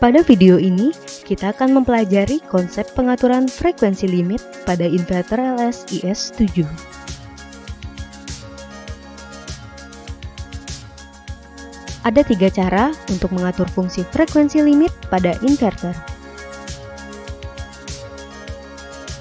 Pada video ini, kita akan mempelajari konsep pengaturan frekuensi limit pada inverter LS IS7. Ada 3 cara untuk mengatur fungsi frekuensi limit pada inverter.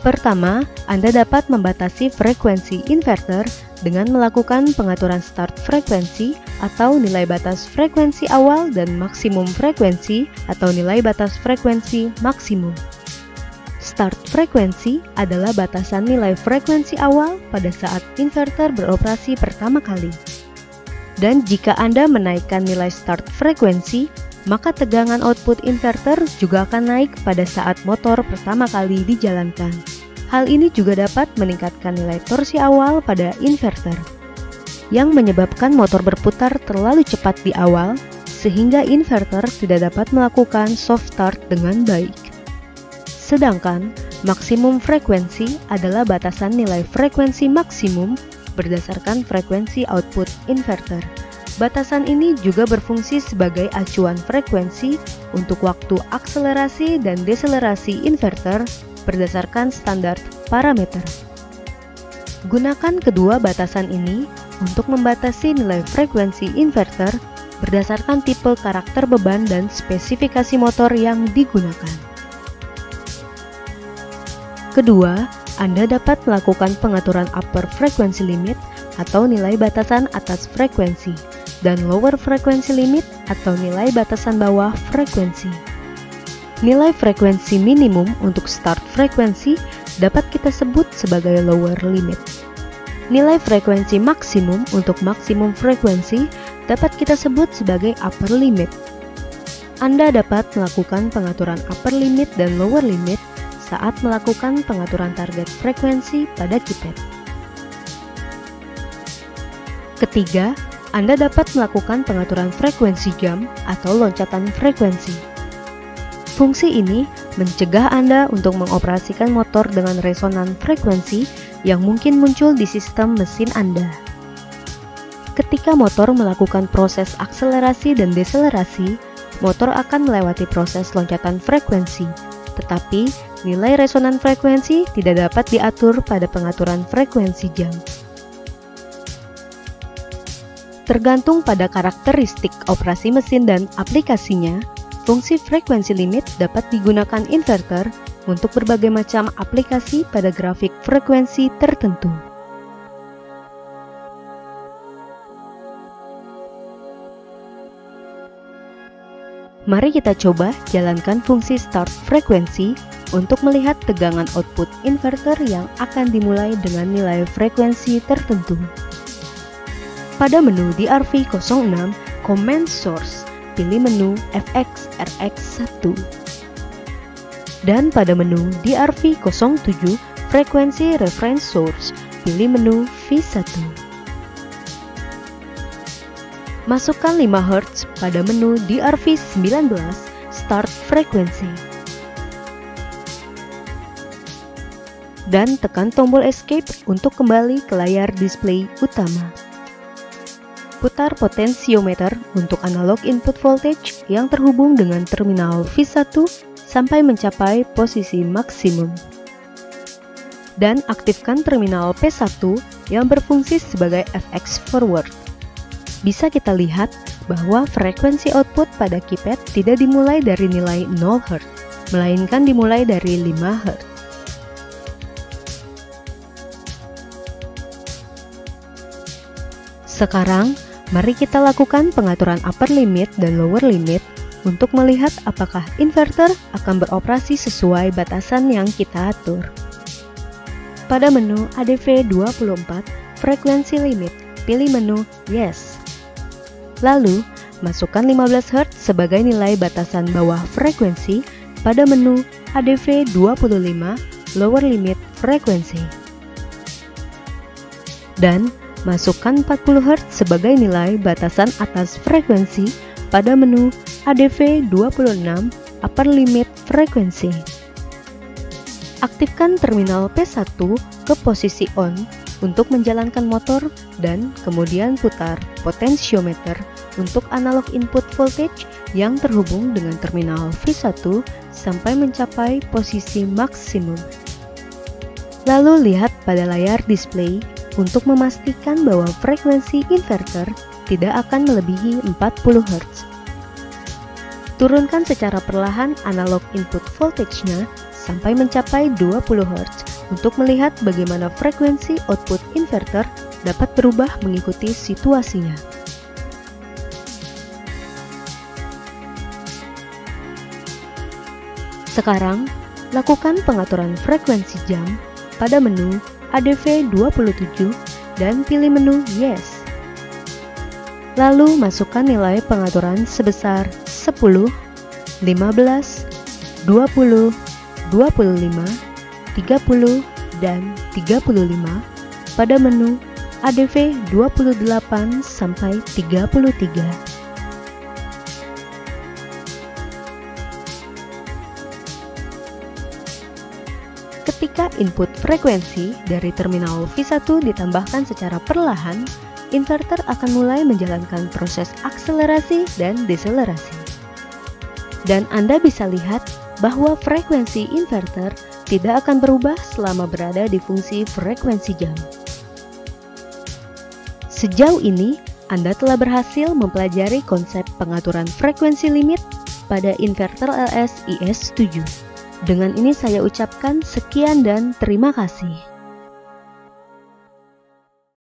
Pertama, Anda dapat membatasi frekuensi inverter dengan melakukan pengaturan start frekuensi atau nilai batas frekuensi awal dan maksimum frekuensi atau nilai batas frekuensi maksimum. Start frekuensi adalah batasan nilai frekuensi awal pada saat inverter beroperasi pertama kali. Dan jika Anda menaikkan nilai start frekuensi, maka tegangan output inverter juga akan naik pada saat motor pertama kali dijalankan. Hal ini juga dapat meningkatkan nilai torsi awal pada inverter, yang menyebabkan motor berputar terlalu cepat di awal, sehingga inverter tidak dapat melakukan soft start dengan baik. Sedangkan, maksimum frekuensi adalah batasan nilai frekuensi maksimum berdasarkan frekuensi output inverter. Batasan ini juga berfungsi sebagai acuan frekuensi untuk waktu akselerasi dan deselerasi inverter berdasarkan standar parameter. Gunakan kedua batasan ini untuk membatasi nilai frekuensi inverter berdasarkan tipe karakter beban dan spesifikasi motor yang digunakan. Kedua, Anda dapat melakukan pengaturan upper frequency limit atau nilai batasan atas frekuensi dan lower frequency limit atau nilai batasan bawah frekuensi. Nilai frekuensi minimum untuk start frekuensi dapat kita sebut sebagai lower limit. Nilai frekuensi maksimum untuk maksimum frekuensi dapat kita sebut sebagai upper limit. Anda dapat melakukan pengaturan upper limit dan lower limit saat melakukan pengaturan target frekuensi pada keypad. Ketiga, Anda dapat melakukan pengaturan frekuensi jump atau loncatan frekuensi. Fungsi ini mencegah Anda untuk mengoperasikan motor dengan resonan frekuensi yang mungkin muncul di sistem mesin Anda. Ketika motor melakukan proses akselerasi dan deselerasi, motor akan melewati proses loncatan frekuensi, tetapi nilai resonan frekuensi tidak dapat diatur pada pengaturan frekuensi jump. Tergantung pada karakteristik operasi mesin dan aplikasinya, fungsi frekuensi limit dapat digunakan inverter untuk berbagai macam aplikasi pada grafik frekuensi tertentu. Mari kita coba jalankan fungsi start frekuensi untuk melihat tegangan output inverter yang akan dimulai dengan nilai frekuensi tertentu. Pada menu DRV06, Command Source, pilih menu FX RX1. Dan pada menu DRV07, Frekuensi Reference Source, pilih menu V1. Masukkan 5 Hz pada menu DRV19, Start Frequency. Dan tekan tombol Escape untuk kembali ke layar display utama. Putar potensiometer untuk analog input voltage yang terhubung dengan terminal V1 sampai mencapai posisi maksimum. Dan aktifkan terminal P1 yang berfungsi sebagai FX forward. Bisa kita lihat bahwa frekuensi output pada keypad tidak dimulai dari nilai 0 Hz, melainkan dimulai dari 5 Hz. Sekarang, mari kita lakukan pengaturan upper limit dan lower limit untuk melihat apakah inverter akan beroperasi sesuai batasan yang kita atur. Pada menu ADV24, Frekuensi Limit, pilih menu Yes. Lalu, masukkan 15 Hz sebagai nilai batasan bawah frekuensi pada menu ADV25, Lower Limit Frequency. Dan, masukkan 40 Hz sebagai nilai batasan atas frekuensi pada menu ADV26 Upper Limit Frequency. Aktifkan terminal P1 ke posisi on untuk menjalankan motor dan kemudian putar potensiometer untuk analog input voltage yang terhubung dengan terminal V1 sampai mencapai posisi maksimum. Lalu lihat pada layar display untuk memastikan bahwa frekuensi inverter tidak akan melebihi 40 Hz. Turunkan secara perlahan analog input voltage-nya sampai mencapai 20 Hz untuk melihat bagaimana frekuensi output inverter dapat berubah mengikuti situasinya. Sekarang, lakukan pengaturan frekuensi jam pada menu ADV 27 dan pilih menu Yes. Lalu masukkan nilai pengaturan sebesar 10, 15, 20, 25, 30, dan 35 pada menu ADV 28 sampai 33. Ketika input frekuensi dari terminal V1 ditambahkan secara perlahan, inverter akan mulai menjalankan proses akselerasi dan deselerasi. Dan Anda bisa lihat bahwa frekuensi inverter tidak akan berubah selama berada di fungsi frekuensi jam. Sejauh ini, Anda telah berhasil mempelajari konsep pengaturan frekuensi limit pada inverter LS IS7. Dengan ini saya ucapkan sekian dan terima kasih.